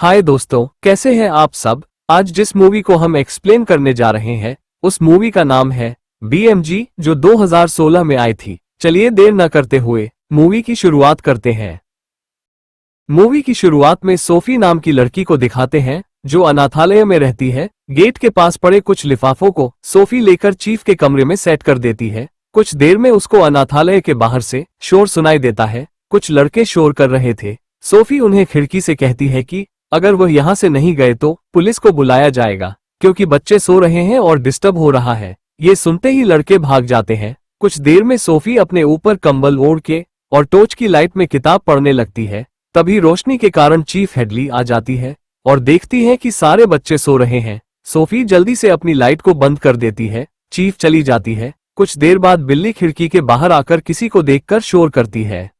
हाय दोस्तों, कैसे हैं आप सब। आज जिस मूवी को हम एक्सप्लेन करने जा रहे हैं उस मूवी का नाम है BMG, जो 2016 में आई थी। चलिए देर न करते हुए मूवी की शुरुआत करते हैं। मूवी की शुरुआत में सोफी नाम की लड़की को दिखाते हैं जो अनाथालय में रहती है। गेट के पास पड़े कुछ लिफाफों को सोफी लेकर चीफ के कमरे में सेट कर देती है। कुछ देर में उसको अनाथालय के बाहर से शोर सुनाई देता है। कुछ लड़के शोर कर रहे थे। सोफी उन्हें खिड़की से कहती है कि अगर वह यहाँ से नहीं गए तो पुलिस को बुलाया जाएगा, क्योंकि बच्चे सो रहे हैं और डिस्टर्ब हो रहा है। ये सुनते ही लड़के भाग जाते हैं। कुछ देर में सोफी अपने ऊपर कंबल ओढ़ के और टॉर्च की लाइट में किताब पढ़ने लगती है। तभी रोशनी के कारण चीफ हेडली आ जाती है और देखती है कि सारे बच्चे सो रहे हैं। सोफी जल्दी से अपनी लाइट को बंद कर देती है। चीफ चली जाती है। कुछ देर बाद बिल्ली खिड़की के बाहर आकर किसी को देखकर शोर करती है।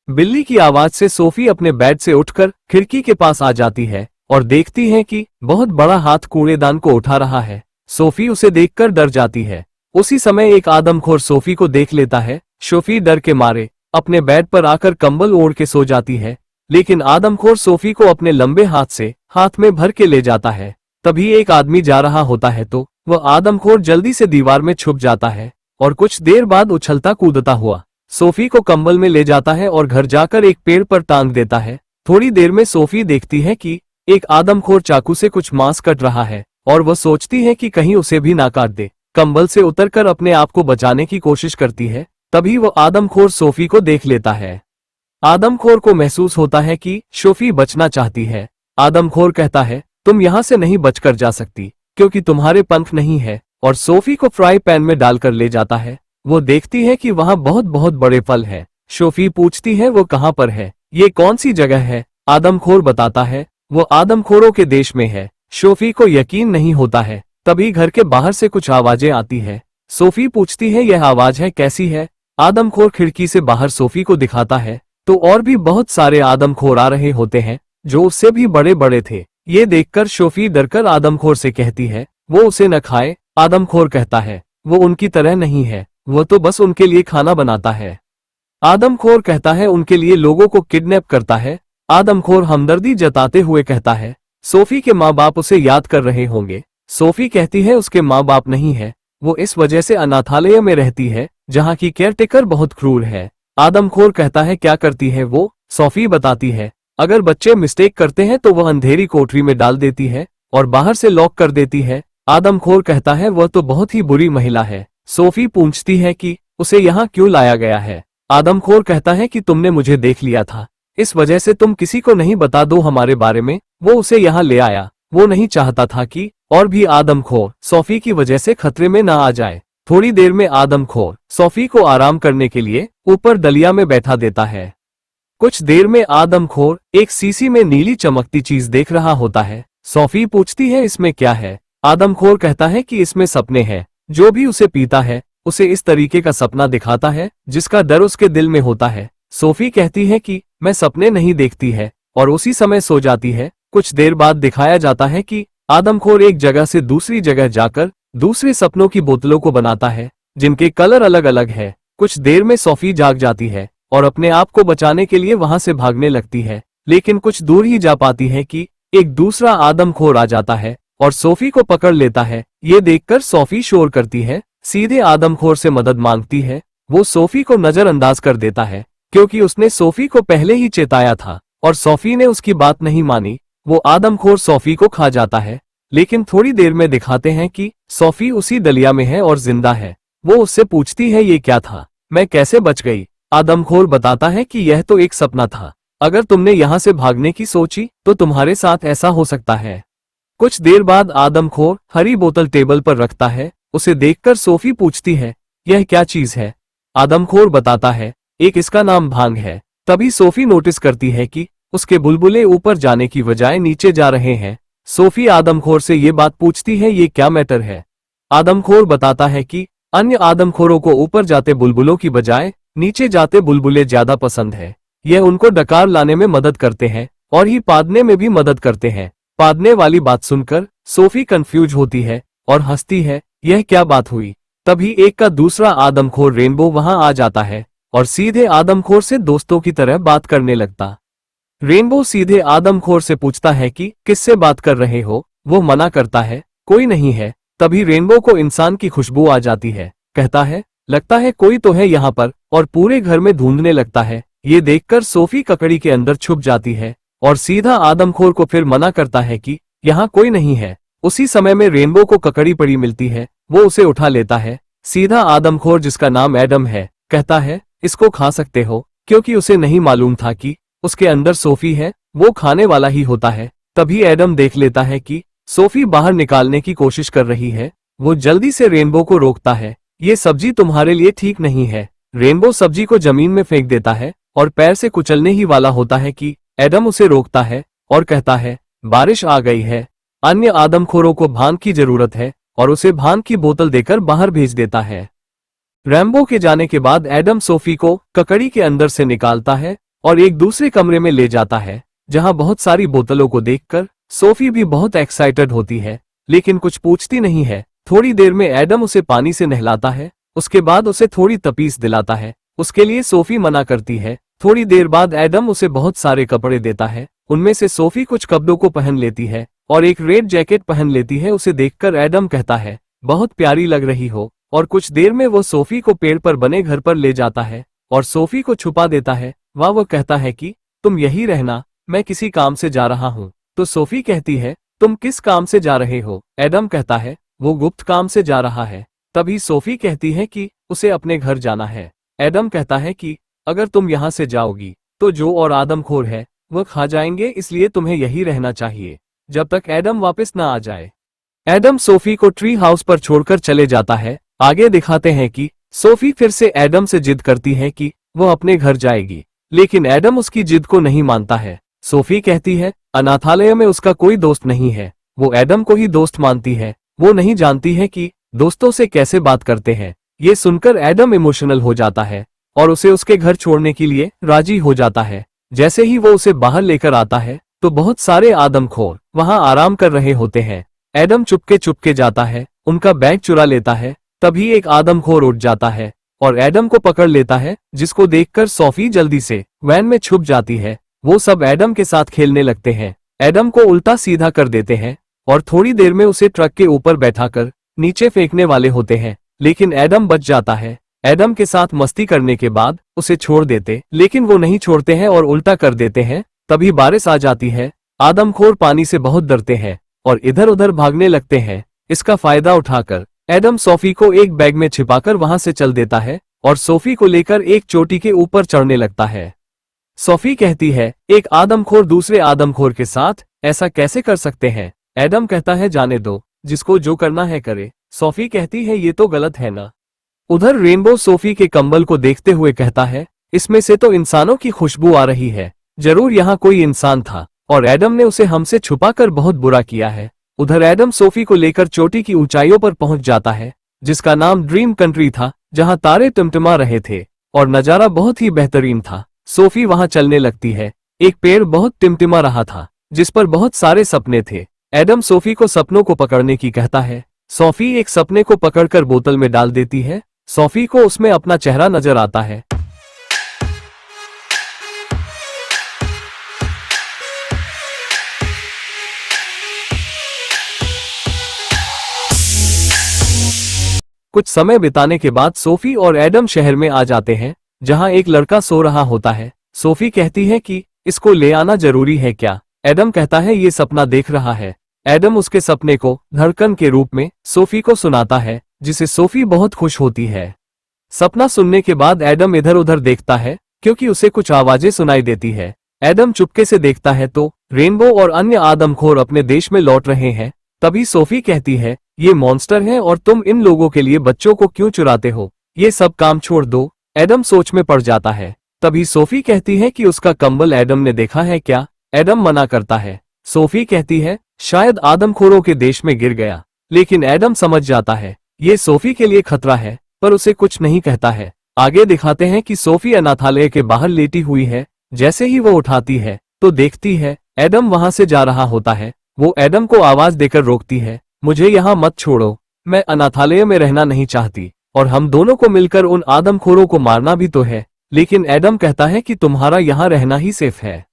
बिल्ली की आवाज से सोफी अपने बेड से उठकर खिड़की के पास आ जाती है और देखती है कि बहुत बड़ा हाथ कूड़ेदान को उठा रहा है। सोफी उसे देखकर डर जाती है। उसी समय एक आदमखोर सोफी को देख लेता है। सोफी डर के मारे अपने बेड पर आकर कंबल ओढ़ के सो जाती है, लेकिन आदमखोर सोफी को अपने लंबे हाथ से हाथ में भर के ले जाता है। तभी एक आदमी जा रहा होता है तो वह आदमखोर जल्दी से दीवार में छुप जाता है और कुछ देर बाद उछलता कूदता हुआ सोफी को कंबल में ले जाता है और घर जाकर एक पेड़ पर टांग देता है। थोड़ी देर में सोफी देखती है कि एक आदमखोर चाकू से कुछ मांस कट रहा है और वह सोचती है कि कहीं उसे भी ना काट दे। कंबल से उतरकर अपने आप को बचाने की कोशिश करती है। तभी वह आदमखोर सोफी को देख लेता है। आदमखोर को महसूस होता है कि सोफी बचना चाहती है। आदमखोर कहता है, तुम यहाँ से नहीं बचकर जा सकती क्योंकि तुम्हारे पंख नहीं है, और सोफी को फ्राई पैन में डालकर ले जाता है। वो देखती है कि वहाँ बहुत बहुत बड़े फल है। सोफी पूछती है वो कहाँ पर है, ये कौन सी जगह है। आदमखोर बताता है वो आदमखोरों के देश में है। सोफी को यकीन नहीं होता है। तभी घर के बाहर से कुछ आवाजें आती है। सोफी पूछती है यह आवाज है कैसी है। आदमखोर खिड़की से बाहर सोफी को दिखाता है तो और भी बहुत सारे आदमखोर आ रहे होते हैं जो उससे भी बड़े बड़े थे। ये देखकर सोफी डरकर आदमखोर से कहती है वो उसे न खाए। आदमखोर कहता है वो उनकी तरह नहीं है, वो तो बस उनके लिए खाना बनाता है। आदमखोर कहता है उनके लिए लोगों को किडनैप करता है। आदमखोर हमदर्दी जताते हुए कहता है सोफी के माँ बाप उसे याद कर रहे होंगे। सोफी कहती है उसके माँ बाप नहीं है, वो इस वजह से अनाथालय में रहती है जहाँ की केयरटेकर बहुत क्रूर है। आदमखोर कहता है क्या करती है वो। सोफी बताती है अगर बच्चे मिस्टेक करते हैं तो वह अंधेरी कोठरी में डाल देती है और बाहर से लॉक कर देती है। आदमखोर कहता है वह तो बहुत ही बुरी महिला है। सोफी पूछती है कि उसे यहाँ क्यों लाया गया है। आदमखोर कहता है कि तुमने मुझे देख लिया था, इस वजह से तुम किसी को नहीं बता दो हमारे बारे में। वो उसे यहाँ ले आया। वो नहीं चाहता था कि और भी आदमखोर सोफी की वजह से खतरे में ना आ जाए। थोड़ी देर में आदमखोर सोफी को आराम करने के लिए ऊपर डलिया में बैठा देता है। कुछ देर में आदमखोर एक शीशी में नीली चमकती चीज देख रहा होता है। सोफी पूछती है इसमें क्या है। आदमखोर कहता है कि इसमें सपने हैं। जो भी उसे पीता है उसे इस तरीके का सपना दिखाता है जिसका डर उसके दिल में होता है। सोफी कहती है कि मैं सपने नहीं देखती है और उसी समय सो जाती है। कुछ देर बाद दिखाया जाता है कि आदमखोर एक जगह से दूसरी जगह जाकर दूसरे सपनों की बोतलों को बनाता है जिनके कलर अलग अलग है। कुछ देर में सोफी जाग जाती है और अपने आप को बचाने के लिए वहां से भागने लगती है, लेकिन कुछ दूर ही जा पाती है कि एक दूसरा आदमखोर आ जाता है और सोफी को पकड़ लेता है। ये देखकर सोफी शोर करती है, सीधे आदमखोर से मदद मांगती है। वो सोफी को नजरअंदाज कर देता है क्योंकि उसने सोफी को पहले ही चेताया था और सोफी ने उसकी बात नहीं मानी। वो आदमखोर सोफी को खा जाता है, लेकिन थोड़ी देर में दिखाते हैं कि सोफी उसी डलिया में है और जिंदा है। वो उससे पूछती है ये क्या था, मैं कैसे बच गई। आदमखोर बताता है कि यह तो एक सपना था। अगर तुमने यहाँ से भागने की सोची तो तुम्हारे साथ ऐसा हो सकता है। कुछ देर बाद आदमखोर हरी बोतल टेबल पर रखता है। उसे देखकर सोफी पूछती है यह क्या चीज है। आदमखोर बताता है एक इसका नाम भांग है। तभी सोफी नोटिस करती है कि उसके बुलबुले ऊपर जाने की बजाय नीचे जा रहे हैं। सोफी आदमखोर से ये बात पूछती है ये क्या मैटर है। आदमखोर बताता है कि अन्य आदमखोरों को ऊपर जाते बुलबुलों की बजाय नीचे जाते बुलबुले ज्यादा पसंद है। यह उनको डकार लाने में मदद करते हैं और ही पादने में भी मदद करते हैं। पादने वाली बात सुनकर सोफी कंफ्यूज होती है और हंसती है, यह क्या बात हुई। तभी एक का दूसरा आदमखोर रेनबो वहां आ जाता है और सीधे आदमखोर से दोस्तों की तरह बात करने लगता। रेनबो सीधे आदमखोर से पूछता है कि किससे बात कर रहे हो। वो मना करता है कोई नहीं है। तभी रेनबो को इंसान की खुशबू आ जाती है। कहता है लगता है कोई तो है यहाँ पर, और पूरे घर में ढूंढने लगता है। ये देखकर सोफी ककड़ी के अंदर छुप जाती है और सीधा आदमखोर को फिर मना करता है कि यहाँ कोई नहीं है। उसी समय में रेनबो को ककड़ी पड़ी मिलती है। वो उसे उठा लेता है। सीधा आदमखोर, जिसका नाम एडम है, कहता है इसको खा सकते हो, क्योंकि उसे नहीं मालूम था कि उसके अंदर सोफी है। वो खाने वाला ही होता है। तभी एडम देख लेता है कि सोफी बाहर निकालने की कोशिश कर रही है। वो जल्दी से रेनबो को रोकता है। ये सब्जी तुम्हारे लिए ठीक नहीं है। रेनबो सब्जी को जमीन में फेंक देता है और पैर से कुचलने ही वाला होता है कि एडम उसे रोकता है और कहता है बारिश आ गई है, अन्य आदमखोरों को भांग की जरूरत है, और उसे भांग की बोतल देकर बाहर भेज देता है। रैम्बो के जाने के बाद एडम सोफी को ककड़ी के अंदर से निकालता है और एक दूसरे कमरे में ले जाता है, जहां बहुत सारी बोतलों को देखकर सोफी भी बहुत एक्साइटेड होती है, लेकिन कुछ पूछती नहीं है। थोड़ी देर में एडम उसे पानी से नहलाता है। उसके बाद उसे थोड़ी तपीस दिलाता है। उसके लिए सोफी मना करती है। थोड़ी देर बाद एडम उसे बहुत सारे कपड़े देता है। उनमें से सोफी कुछ कपड़ों को पहन लेती है और एक रेड जैकेट पहन लेती है। उसे देखकर एडम कहता है बहुत प्यारी लग रही हो, और कुछ देर में वो सोफी को पेड़ पर बने घर पर ले जाता है और सोफी को छुपा देता है। वो कहता है कि तुम यही रहना, मैं किसी काम से जा रहा हूँ। तो सोफी कहती है तुम किस काम से जा रहे हो। एडम कहता है वो गुप्त काम से जा रहा है। तभी सोफी कहती है कि उसे अपने घर जाना है। एडम कहता है कि अगर तुम यहाँ से जाओगी तो जो और आदमखोर है वह खा जाएंगे, इसलिए तुम्हें यही रहना चाहिए जब तक एडम वापस न आ जाए। एडम सोफी को ट्री हाउस पर छोड़कर चले जाता है। आगे दिखाते हैं कि सोफी फिर से एडम से जिद करती है कि वह अपने घर जाएगी, लेकिन एडम उसकी जिद को नहीं मानता है। सोफी कहती है अनाथालय में उसका कोई दोस्त नहीं है। वो एडम को ही दोस्त मानती है। वो नहीं जानती है कि दोस्तों से कैसे बात करते हैं। ये सुनकर एडम इमोशनल हो जाता है और उसे उसके घर छोड़ने के लिए राजी हो जाता है। जैसे ही वो उसे बाहर लेकर आता है तो बहुत सारे आदमखोर वहां आराम कर रहे होते हैं। एडम चुपके चुपके जाता है, उनका बैग चुरा लेता है। तभी एक आदमखोर उठ जाता है और एडम को पकड़ लेता है, जिसको देखकर सोफी जल्दी से वैन में छुप जाती है। वो सब एडम के साथ खेलने लगते हैं। एडम को उल्टा सीधा कर देते हैं और थोड़ी देर में उसे ट्रक के ऊपर बैठाकर नीचे फेंकने वाले होते हैं, लेकिन एडम बच जाता है। एडम के साथ मस्ती करने के बाद उसे छोड़ देते, लेकिन वो नहीं छोड़ते हैं और उल्टा कर देते हैं। तभी बारिश आ जाती है। आदमखोर पानी से बहुत डरते हैं और इधर उधर भागने लगते हैं। इसका फायदा उठाकर एडम सोफी को एक बैग में छिपाकर वहां से चल देता है और सोफी को लेकर एक चोटी के ऊपर चढ़ने लगता है। सोफी कहती है एक आदमखोर दूसरे आदमखोर के साथ ऐसा कैसे कर सकते हैं। एडम कहता है जाने दो, जिसको जो करना है करे। सोफी कहती है ये तो गलत है ना। उधर रेनबो सोफी के कंबल को देखते हुए कहता है इसमें से तो इंसानों की खुशबू आ रही है, जरूर यहाँ कोई इंसान था और एडम ने उसे हमसे छुपाकर बहुत बुरा किया है। उधर एडम सोफी को लेकर चोटी की ऊंचाइयों पर पहुंच जाता है, जिसका नाम ड्रीम कंट्री था, जहां तारे टिमटिमा रहे थे और नजारा बहुत ही बेहतरीन था। सोफी वहां चलने लगती है। एक पेड़ बहुत टिमटिमा रहा था, जिस पर बहुत सारे सपने थे। एडम सोफी को सपनों को पकड़ने की कहता है। सोफी एक सपने को पकड़कर बोतल में डाल देती है। सोफी को उसमें अपना चेहरा नजर आता है। कुछ समय बिताने के बाद सोफी और एडम शहर में आ जाते हैं, जहां एक लड़का सो रहा होता है। सोफी कहती है कि इसको ले आना जरूरी है क्या। एडम कहता है ये सपना देख रहा है। एडम उसके सपने को धड़कन के रूप में सोफी को सुनाता है, जिसे सोफी बहुत खुश होती है। सपना सुनने के बाद एडम इधर उधर देखता है, क्योंकि उसे कुछ आवाजें सुनाई देती है। एडम चुपके से देखता है तो रेनबो और अन्य आदमखोर अपने देश में लौट रहे हैं। तभी सोफी कहती है ये मॉन्स्टर हैं और तुम इन लोगों के लिए बच्चों को क्यों चुराते हो, ये सब काम छोड़ दो। एडम सोच में पड़ जाता है। तभी सोफी कहती है कि उसका कंबल एडम ने देखा है क्या। एडम मना करता है। सोफी कहती है शायद आदमखोरों के देश में गिर गया, लेकिन एडम समझ जाता है ये सोफी के लिए खतरा है, पर उसे कुछ नहीं कहता है। आगे दिखाते हैं कि सोफी अनाथालय के बाहर लेटी हुई है। जैसे ही वो उठाती है तो देखती है एडम वहां से जा रहा होता है। वो एडम को आवाज देकर रोकती है, मुझे यहाँ मत छोड़ो, मैं अनाथालय में रहना नहीं चाहती और हम दोनों को मिलकर उन आदमखोरों को मारना भी तो है। लेकिन एडम कहता है कि तुम्हारा यहाँ रहना ही सेफ है।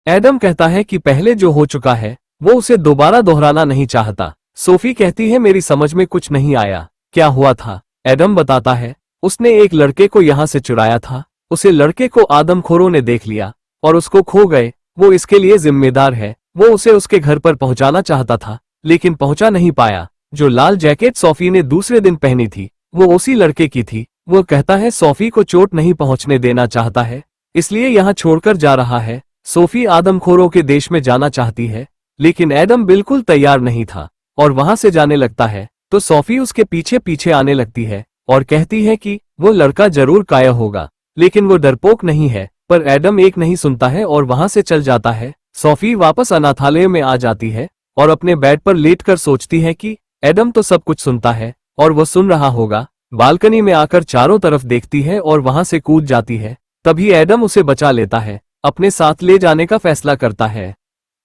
एडम कहता है कि पहले जो हो चुका है वो उसे दोबारा दोहराना नहीं चाहता। सोफी कहती है मेरी समझ में कुछ नहीं आया, क्या हुआ था? एडम बताता है उसने एक लड़के को यहाँ से चुराया था, उसे लड़के को आदमखोरों ने देख लिया और उसको खो गए, वो इसके लिए जिम्मेदार है। वो उसे उसके घर पर पहुंचाना चाहता था लेकिन पहुंचा नहीं पाया। जो लाल जैकेट सोफी ने दूसरे दिन पहनी थी वो उसी लड़के की थी। वो कहता है सोफी को चोट नहीं पहुंचने देना चाहता है, इसलिए यहाँ छोड़कर जा रहा है। सोफी आदमखोरों के देश में जाना चाहती है लेकिन एडम बिल्कुल तैयार नहीं था और वहां से जाने लगता है तो सोफी उसके पीछे पीछे आने लगती है और कहती है कि वो लड़का जरूर काया होगा, लेकिन वो डरपोक नहीं है। पर एडम एक नहीं सुनता है और वहां से चल जाता है। सोफी वापस अनाथालय में आ जाती है और अपने बेड पर लेटकर सोचती है कि एडम तो सब कुछ सुनता है और वो सुन रहा होगा। बालकनी में आकर चारों तरफ देखती है और वहां से कूद जाती है। तभी एडम उसे बचा लेता है, अपने साथ ले जाने का फैसला करता है।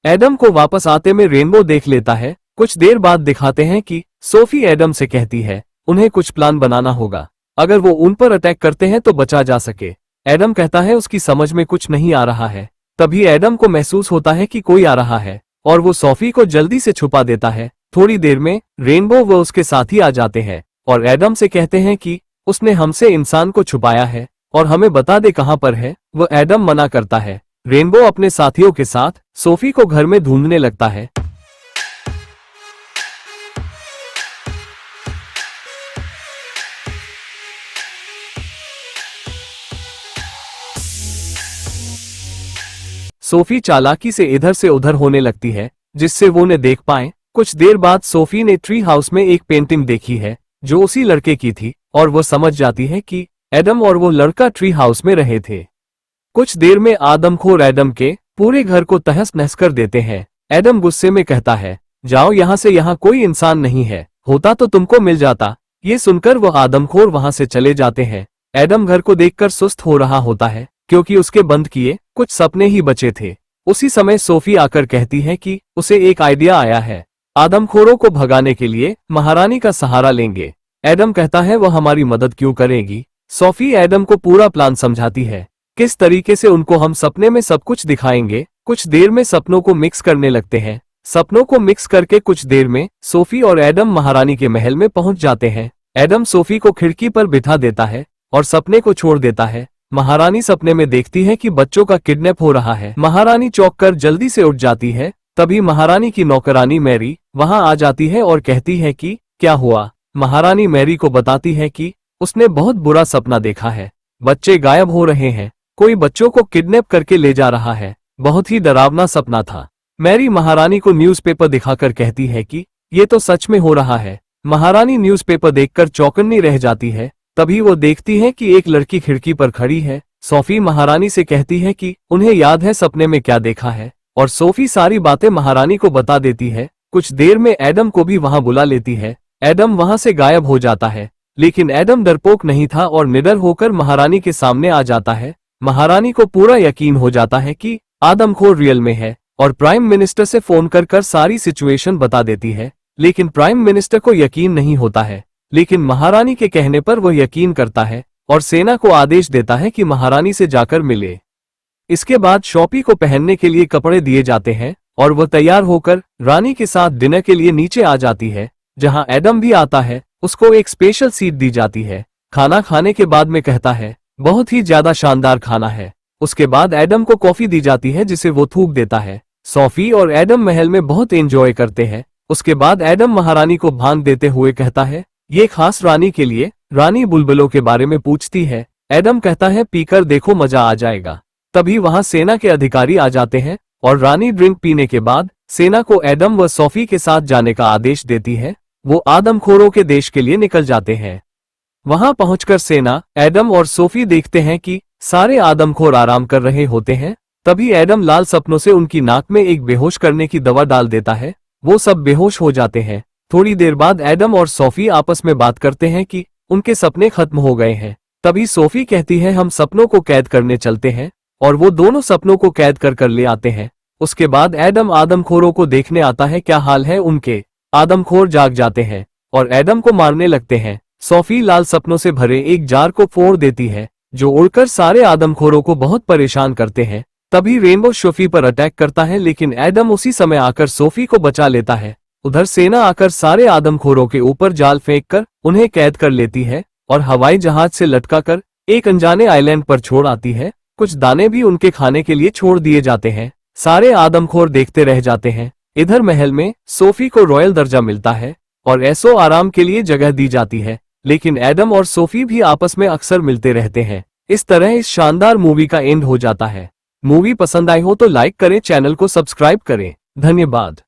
एडम को वापस आते में रेनबो देख लेता है। कुछ देर बाद दिखाते हैं कि सोफी एडम से कहती है उन्हें कुछ प्लान बनाना होगा, अगर वो उन पर अटैक करते हैं तो बचा जा सके। एडम कहता है उसकी समझ में कुछ नहीं आ रहा है। तभी एडम को महसूस होता है कि कोई आ रहा है और वो सोफी को जल्दी से छुपा देता है। थोड़ी देर में रेनबो व उसके साथी आ जाते हैं और एडम से कहते हैं कि उसने हमसे इंसान को छुपाया है और हमें बता दे कहां पर है। वो एडम मना करता है। रेनबो अपने साथियों के साथ सोफी को घर में ढूंढने लगता है। सोफी चालाकी से इधर से उधर होने लगती है जिससे वो उन्हें देख पाए। कुछ देर बाद सोफी ने ट्री हाउस में एक पेंटिंग देखी है जो उसी लड़के की थी और वो समझ जाती है कि एडम और वो लड़का ट्री हाउस में रहे थे। कुछ देर में आदमखोर एडम के पूरे घर को तहस नहस कर देते हैं। एडम गुस्से में कहता है जाओ यहाँ से, यहाँ कोई इंसान नहीं है, होता तो तुमको मिल जाता। ये सुनकर वो आदमखोर वहां से चले जाते हैं। एडम घर को देखकर सुस्त हो रहा होता है क्योंकि उसके बंद किए कुछ सपने ही बचे थे। उसी समय सोफी आकर कहती है कि उसे एक आइडिया आया है, आदमखोरों को भगाने के लिए महारानी का सहारा लेंगे। एडम कहता है वह हमारी मदद क्यों करेगी। सोफी एडम को पूरा प्लान समझाती है, किस तरीके से उनको हम सपने में सब कुछ दिखाएंगे। कुछ देर में सपनों को मिक्स करने लगते हैं। सपनों को मिक्स करके कुछ देर में सोफी और एडम महारानी के महल में पहुंच जाते हैं। एडम सोफी को खिड़की पर बिठा देता है और सपने को छोड़ देता है। महारानी सपने में देखती है कि बच्चों का किडनैप हो रहा है। महारानी चौंक कर जल्दी से उठ जाती है। तभी महारानी की नौकरानी मैरी वहां आ जाती है और कहती है कि क्या हुआ। महारानी मैरी को बताती है कि उसने बहुत बुरा सपना देखा है, बच्चे गायब हो रहे हैं, कोई बच्चों को किडनैप करके ले जा रहा है। बहुत ही डरावना सपना था। मैरी महारानी को न्यूज़पेपर दिखाकर कहती है कि ये तो सच में हो रहा है। महारानी न्यूज़पेपर देखकर चौकन्नी रह जाती है। तभी वो देखती है कि एक लड़की खिड़की पर खड़ी है। सोफी महारानी से कहती है कि उन्हें याद है सपने में क्या देखा है और सोफी सारी बातें महारानी को बता देती है। कुछ देर में एडम को भी वहां बुला लेती है। एडम वहां से गायब हो जाता है लेकिन एडम डरपोक नहीं था और निडर होकर महारानी के सामने आ जाता है। महारानी को पूरा यकीन हो जाता है कि आदमखोर रियल में है और प्राइम मिनिस्टर से फोन कर सारी सिचुएशन बता देती है। लेकिन प्राइम मिनिस्टर को यकीन नहीं होता है, लेकिन महारानी के कहने पर वह यकीन करता है और सेना को आदेश देता है कि महारानी से जाकर मिले। इसके बाद शॉपी को पहनने के लिए कपड़े दिए जाते हैं और वह तैयार होकर रानी के साथ डिनर के लिए नीचे आ जाती है। जहां एडम भी आता है, उसको एक स्पेशल सीट दी जाती है। खाना खाने के बाद में कहता है बहुत ही ज्यादा शानदार खाना है। उसके बाद एडम को कॉफी दी जाती है जिसे वो थूक देता है। सोफी और एडम महल में बहुत एंजॉय करते हैं। उसके बाद एडम महारानी को भांग देते हुए कहता है ये खास रानी के लिए। रानी बुलबुलों के बारे में पूछती है। एडम कहता है पीकर देखो, मजा आ जाएगा। तभी वहां सेना के अधिकारी आ जाते हैं और रानी ड्रिंक पीने के बाद सेना को एडम व सोफी के साथ जाने का आदेश देती है। वो आदमखोरों के देश के लिए निकल जाते हैं। वहां पहुंचकर सेना, एडम और सोफी देखते हैं कि सारे आदमखोर आराम कर रहे होते हैं। तभी एडम लाल सपनों से उनकी नाक में एक बेहोश करने की दवा डाल देता है। वो सब बेहोश हो जाते हैं। थोड़ी देर बाद एडम और सोफी आपस में बात करते हैं कि उनके सपने खत्म हो गए हैं। तभी सोफी कहती है हम सपनों को कैद करने चलते हैं और वो दोनों सपनों को कैद कर ले आते हैं। उसके बाद एडम आदमखोरों को देखने आता है क्या हाल है उनके। आदमखोर जाग जाते हैं और एडम को मारने लगते हैं। सोफी लाल सपनों से भरे एक जार को फोड़ देती है जो उड़कर सारे आदमखोरों को बहुत परेशान करते हैं। तभी रेनबो सोफी पर अटैक करता है, लेकिन एडम उसी समय आकर सोफी को बचा लेता है। उधर सेना आकर सारे आदमखोरों के ऊपर जाल फेंककर उन्हें कैद कर लेती है और हवाई जहाज से लटकाकर एक अनजाने आइलैंड पर छोड़ आती है। कुछ दाने भी उनके खाने के लिए छोड़ दिए जाते हैं। सारे आदमखोर देखते रह जाते हैं। इधर महल में सोफी को रॉयल दर्जा मिलता है और ऐसो आराम के लिए जगह दी जाती है, लेकिन एडम और सोफी भी आपस में अक्सर मिलते रहते हैं। इस तरह इस शानदार मूवी का एंड हो जाता है। मूवी पसंद आई हो तो लाइक करें, चैनल को सब्सक्राइब करें। धन्यवाद।